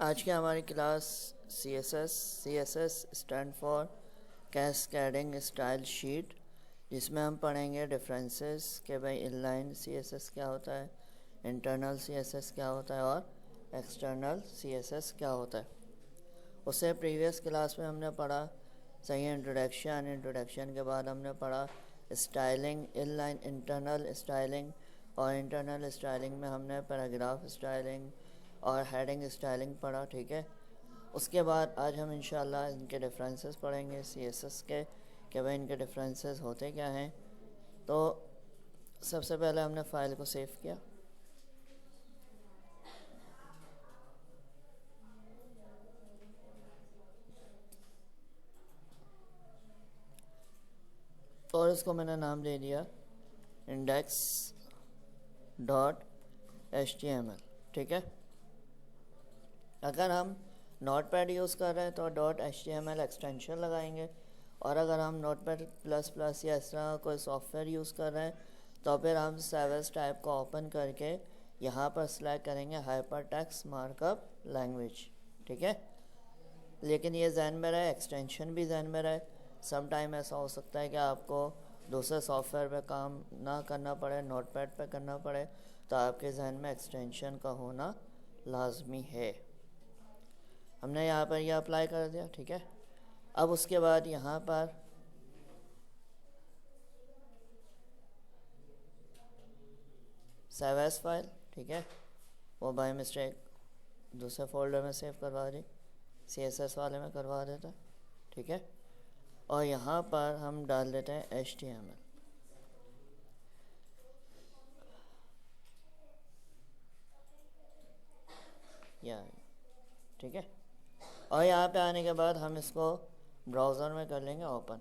आज की हमारी class C S S stand for cascading style sheet, जिसमें हम पढ़ेंगे डिफरेंसेस कि भाई इनलाइन सीएसएस क्या होता है, इंटरनल सीएसएस क्या होता है और एक्सटर्नल सीएसएस क्या होता है। उससे प्रीवियस क्लास में हमने पढ़ा सही इंट्रोडक्शन के बाद हमने पढ़ा स्टाइलिंग, इनलाइन इंटरनल स्टाइलिंग, और इंटरनल स्टाइलिंग में हमने पैराग्राफ स्टाइलिंग और हेडिंग स्टाइलिंग पढ़ा। ठीक है, उसके बाद आज हम इंशाल्लाह इनके डिफरेंसेस पढ़ेंगे सीएसएस के कि भाई इनके डिफरेंसेस होते क्या हैं। तो सबसे पहले हमने फ़ाइल को सेव किया। और इसको मैंने नाम दे दिया index.html। ठीक है, अगर हम नोटपैड यूज़ कर रहे हैं तो .html एक्सटेंशन लगाएंगे, और अगर हम नोटपैड प्लस प्लस या इस तरह कोई सॉफ्टवेयर यूज़ कर रहे हैं तो फिर हम सेवेस टाइप को ओपन करके यहाँ पर सिलेक्ट करेंगे हाइपर टेक्स्ट मार्कअप लैंग्वेज। ठीक है, लेकिन ये जहन में रहे, एक्सटेंशन भी जहन में रहे। सम टाइम ऐसा हो सकता है कि आपको दूसरे सॉफ्टवेयर पे काम ना करना पड़े, नोटपैड पे करना पड़े, तो आपके जहन में एक्सटेंशन का होना लाजमी है। हमने यहाँ पर यह अप्लाई कर दिया। ठीक है, अब उसके बाद यहाँ पर सेव एज फाइल, ठीक है, वो बाय मिस्टेक दूसरे फोल्डर में सेव करवा दी, CSS वाले में करवा देता। ठीक है, और यहाँ पर हम डाल देते हैं HTML। या ठीक है, और यहाँ पे आने के बाद हम इसको ब्राउज़र में कर लेंगे ओपन।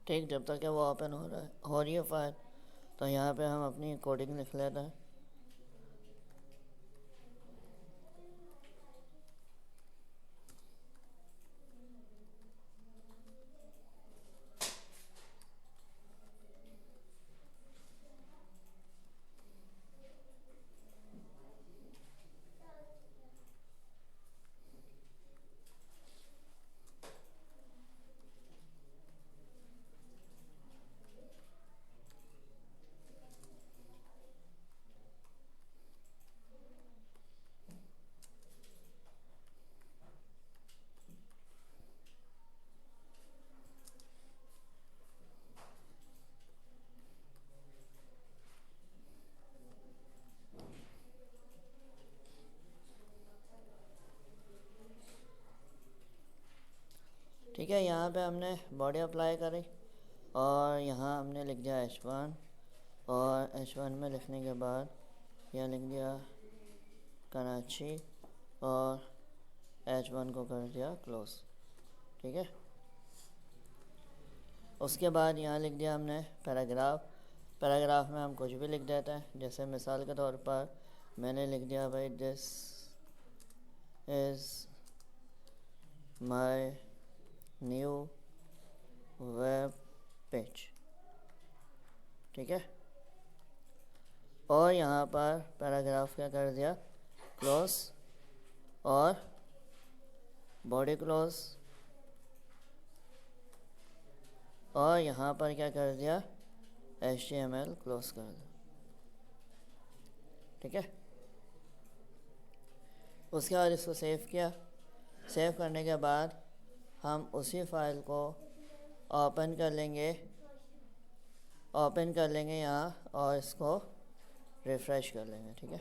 ठीक, जब तक वो ओपन हो रही है फाइल, तो यहाँ पे हम अपनी कोडिंग लिख लेते हैं। ठीक है, यहाँ पे हमने बॉडी अप्लाई करी और यहाँ हमने लिख दिया H1, और H1 में लिखने के बाद यह लिख दिया कराची और H1 को कर दिया क्लोज। ठीक है, उसके बाद यहाँ लिख दिया हमने पैराग्राफ में हम कुछ भी लिख देते हैं। जैसे मिसाल के तौर पर मैंने लिख दिया भाई this is my new web page. ठीक है, और यहाँ पर पैराग्राफ क्या कर दिया क्लोज, और बॉडी क्लोज, और यहाँ पर क्या कर दिया HTML क्लोज कर दिया। ठीक है, उसके बाद इसको सेव किया। सेव करने के बाद हम उसी फाइल को ओपन कर लेंगे यहाँ, और इसको रिफ़्रेश कर लेंगे। ठीक है,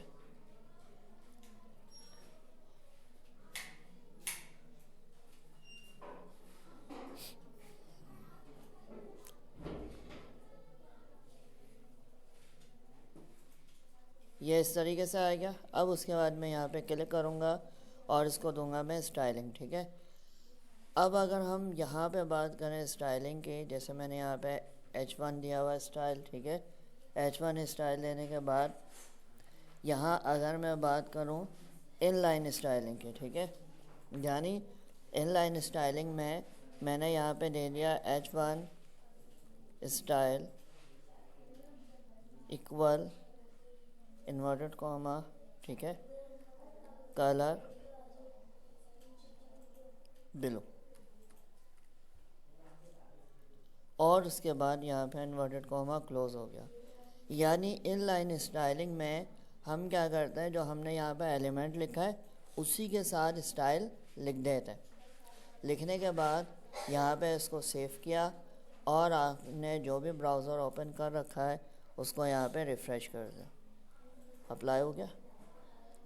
ये इस तरीके से आ गया। अब उसके बाद मैं यहाँ पे क्लिक करूँगा और इसको दूंगा मैं स्टाइलिंग। ठीक है, अब अगर हम यहाँ पे बात करें स्टाइलिंग की, जैसे मैंने यहाँ पे H1 दिया हुआ स्टाइल, ठीक है। H1 स्टाइल लेने के बाद यहाँ अगर मैं बात करूँ इनलाइन स्टाइलिंग की, ठीक है, यानी इनलाइन स्टाइलिंग में मैंने यहाँ पे दे दिया H1 style equal inverted comma, ठीक है, कलर बिलो, और उसके बाद यहाँ पे इन्वर्टेड कॉमा क्लोज हो गया। यानी इनलाइन स्टाइलिंग में हम क्या करते हैं, जो हमने यहाँ पे एलिमेंट लिखा है उसी के साथ स्टाइल लिख देते हैं। लिखने के बाद यहाँ पे इसको सेव किया और आपने जो भी ब्राउज़र ओपन कर रखा है उसको यहाँ पे रिफ़्रेश कर दिया, अप्लाई हो गया,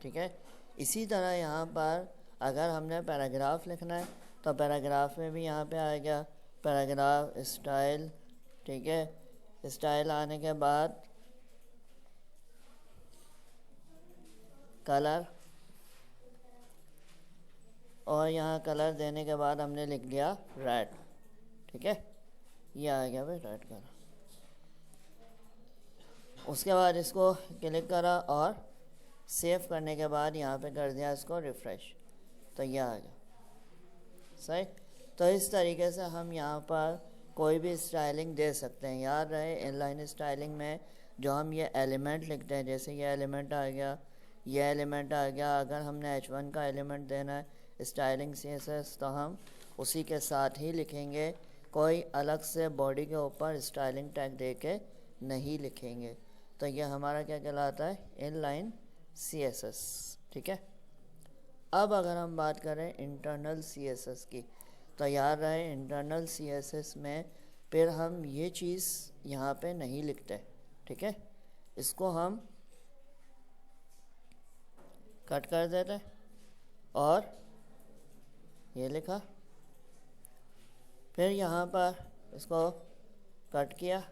ठीक है। इसी तरह यहाँ पर अगर हमने पैराग्राफ लिखना है तो पैराग्राफ में भी यहाँ पे आ गया पैराग्राफ स्टाइल, ठीक है। स्टाइल आने के बाद कलर, और यहाँ कलर देने के बाद हमने लिख दिया रेड, ठीक है, ये आ गया भाई रेड कलर। उसके बाद इसको क्लिक करा और सेव करने के बाद यहाँ पे कर दिया इसको रिफ़्रेश, तो ये आ गया सही। तो इस तरीके से हम यहाँ पर कोई भी स्टाइलिंग दे सकते हैं। याद रहे इनलाइन स्टाइलिंग में जो हम ये एलिमेंट लिखते हैं, जैसे ये एलिमेंट आ गया, ये एलिमेंट आ गया, अगर हमने H1 का एलिमेंट देना है स्टाइलिंग CSS तो हम उसी के साथ ही लिखेंगे, कोई अलग से बॉडी के ऊपर स्टाइलिंग टैग दे के नहीं लिखेंगे। तो ये हमारा क्या कहलाता है, इनलाइन CSS, ठीक है। अब अगर हम बात करें इंटरनल CSS की, तो याद रहे इंटरनल CSS में फिर हम ये चीज़ यहाँ पे नहीं लिखते, ठीक है, इसको हम कट कर देते और ये लिखा, फिर यहाँ पर इसको कट किया।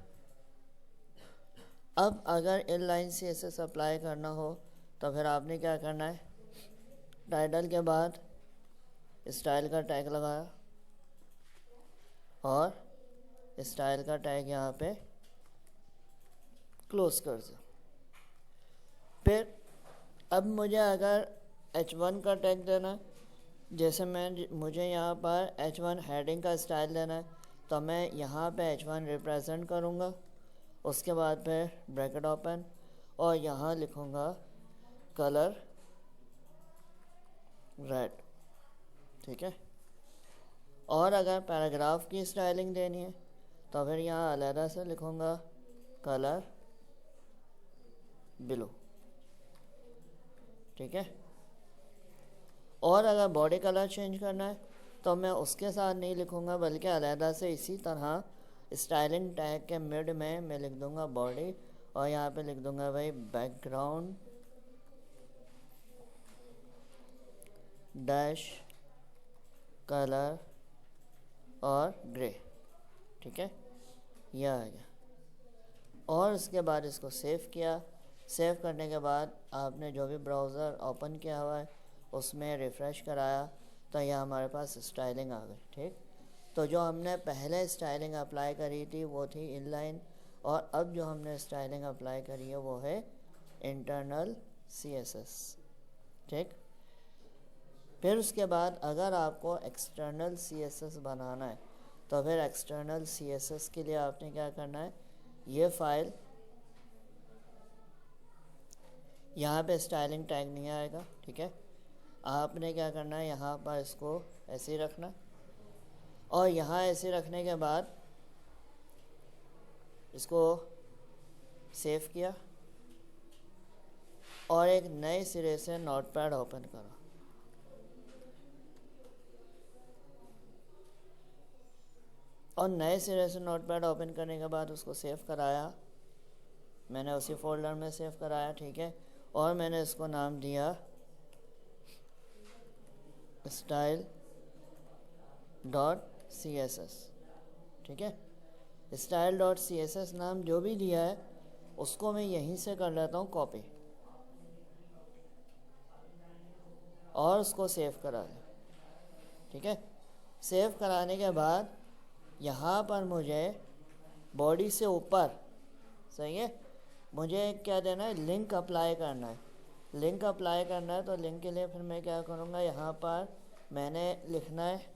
अब अगर इनलाइन CSS अप्लाई करना हो तो फिर आपने क्या करना है, टाइटल के बाद स्टाइल का टैग लगाया और स्टाइल का टैग यहाँ पे क्लोज कर दिया। फिर अब मुझे अगर H1 का टैग देना है, जैसे मुझे यहाँ पर H1 हेडिंग का स्टाइल देना है, तो मैं यहाँ पे H1 रिप्रेजेंट करूँगा, उसके बाद फिर ब्रैकेट ओपन और यहाँ लिखूँगा कलर रेड, ठीक है। और अगर पैराग्राफ की स्टाइलिंग देनी है तो फिर यहाँ अलहदा से लिखूँगा कलर बिलो, ठीक है। और अगर बॉडी कलर चेंज करना है तो मैं उसके साथ नहीं लिखूँगा, बल्कि अलहदा से इसी तरह स्टाइलिंग टैग के मिड में मैं लिख दूँगा बॉडी, और यहाँ पे लिख दूँगा भाई बैकग्राउंड डैश कलर और ग्रे, ठीक है, यह आ गया। और उसके बाद इसको सेव किया। सेव करने के बाद आपने जो भी ब्राउज़र ओपन किया हुआ है उसमें रिफ़्रेश कराया तो यह हमारे पास स्टाइलिंग आ गई, ठीक। तो जो हमने पहले स्टाइलिंग अप्लाई करी थी वो थी इनलाइन, और अब जो हमने स्टाइलिंग अप्लाई करी है वो है इंटरनल CSS, ठीक। फिर उसके बाद अगर आपको एक्सटर्नल CSS बनाना है तो फिर एक्सटर्नल CSS के लिए आपने क्या करना है, ये फाइल यहाँ पे स्टाइलिंग टैग नहीं आएगा, ठीक है। आपने क्या करना है, यहाँ पर इसको ऐसे ही रखना, और यहाँ ऐसे रखने के बाद इसको सेव किया और एक नए सिरे से नोटपैड ओपन करा। और नए सिरे से नोटपैड ओपन करने के बाद उसको सेव कराया, मैंने उसी फोल्डर में सेव कराया, ठीक है। और मैंने इसको नाम दिया style.css, ठीक है। style.css नाम जो भी दिया है उसको मैं यहीं से कर लेता हूँ कॉपी और उसको सेव करा दें, ठीक है। सेव कराने के बाद यहाँ पर मुझे बॉडी से ऊपर, सही है। मुझे क्या देना है, लिंक अप्लाई करना है। लिंक अप्लाई करना है तो लिंक के लिए फिर मैं क्या करूँगा, यहाँ पर मैंने लिखना है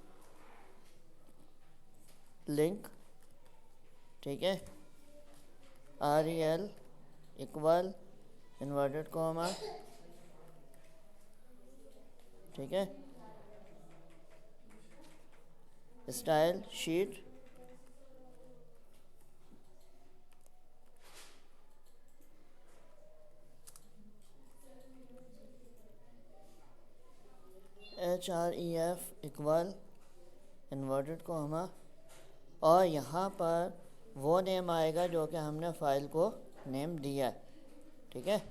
लिंक, ठीक है, REL इक्वल इन्वर्टेड कॉमा, ठीक है, style sheet HREF equal inverted comma, और यहाँ पर वो नेम आएगा जो कि हमने फाइल को नेम दिया है, ठीक है।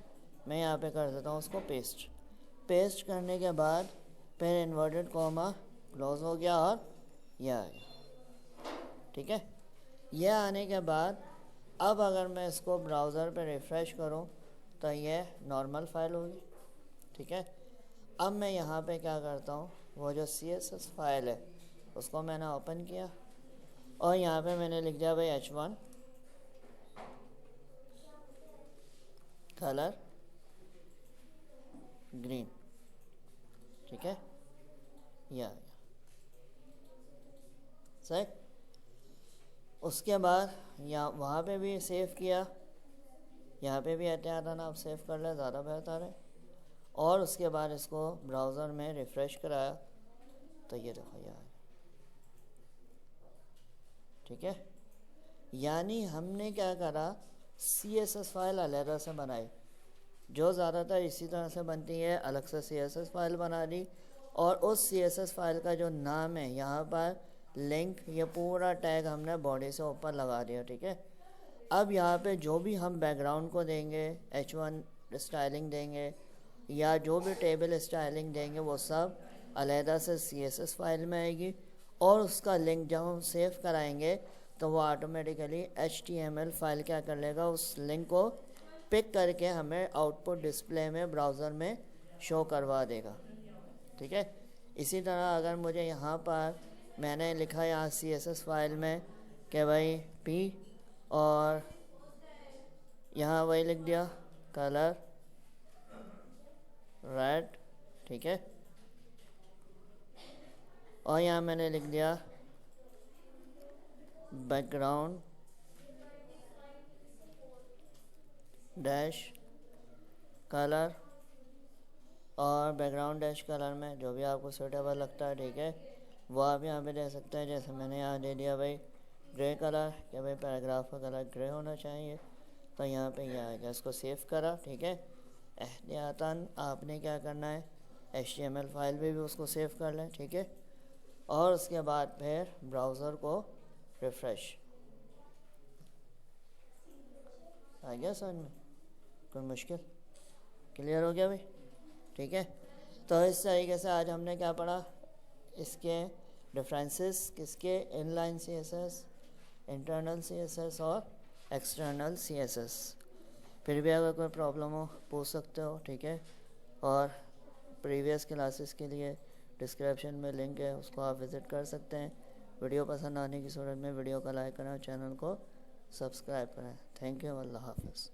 मैं यहाँ पे कर देता हूँ उसको पेस्ट करने के बाद फिर इन्वर्टेड कॉमा क्लोज हो गया और यह आ गया, ठीक है। यह आने के बाद अब अगर मैं इसको ब्राउज़र पे रिफ़्रेश करूँ तो ये नॉर्मल फाइल होगी, ठीक है। अब मैं यहाँ पे क्या करता हूँ, वो जो CSS फाइल है उसको मैंने ओपन किया और यहाँ पे मैंने लिख दिया भाई H1 कलर ग्रीन, ठीक है, यह सही। उसके बाद यहाँ वहाँ पे भी सेव किया, यहाँ पे भी एहतियात ना आप सेव कर लें, ज़्यादा बेहतर है। और उसके बाद इसको ब्राउज़र में रिफ़्रेश कराया तो ये देखो यार, ठीक है। यानी हमने क्या करा, CSS फाइल अलग से बनाई, जो ज़्यादातर इसी तरह से बनती है, अलग से CSS फाइल बना दी और उस CSS फाइल का जो नाम है यहाँ पर लिंक, ये पूरा टैग हमने बॉडी से ऊपर लगा दिया, ठीक है। अब यहाँ पे जो भी हम बैकग्राउंड को देंगे, H1 स्टाइलिंग देंगे या जो भी टेबल स्टाइलिंग देंगे, वो सब अलहदा से CSS फाइल में आएगी और उसका लिंक जब हम सेव कराएंगे तो वो ऑटोमेटिकली HTML फाइल क्या कर लेगा, उस लिंक को पिक करके हमें आउटपुट डिस्प्ले में ब्राउज़र में शो करवा देगा, ठीक है। इसी तरह अगर मुझे यहाँ पर मैंने लिखा यहाँ CSS फाइल में कि भाई P और यहाँ वही लिख दिया कलर रेड, ठीक है, और यहाँ मैंने लिख दिया बैकग्राउंड डैश कलर, और बैकग्राउंड डैश कलर में जो भी आपको सूटेबल लगता है, ठीक है, वो आप यहाँ पे दे सकते हैं। जैसे मैंने यहाँ दे दिया भाई ग्रे कलर, कि भाई पैराग्राफ का कलर ग्रे होना चाहिए, तो यहाँ पे यह आएगा। इसको सेव करा, ठीक है। एहतियातन आपने क्या करना है, HTML फाइल भी उसको सेव कर लें, ठीक है, और उसके बाद फिर ब्राउज़र को रिफ़्रेश। आ गया समझ में, कोई मुश्किल, क्लियर हो गया भाई, ठीक है। तो इस तरीके से आज हमने क्या पढ़ा, इसके डिफरेंसेस किसके, इनलाइन CSS, इंटरनल CSS और एक्सटर्नल CSS। फिर भी अगर कोई प्रॉब्लम हो पूछ सकते हो, ठीक है। और प्रीवियस क्लासेस के लिए डिस्क्रिप्शन में लिंक है, उसको आप विज़िट कर सकते हैं। वीडियो पसंद आने की सूरत में वीडियो को लाइक करें और चैनल को सब्सक्राइब करें। थैंक यू, अल्लाह हाफ़िज़।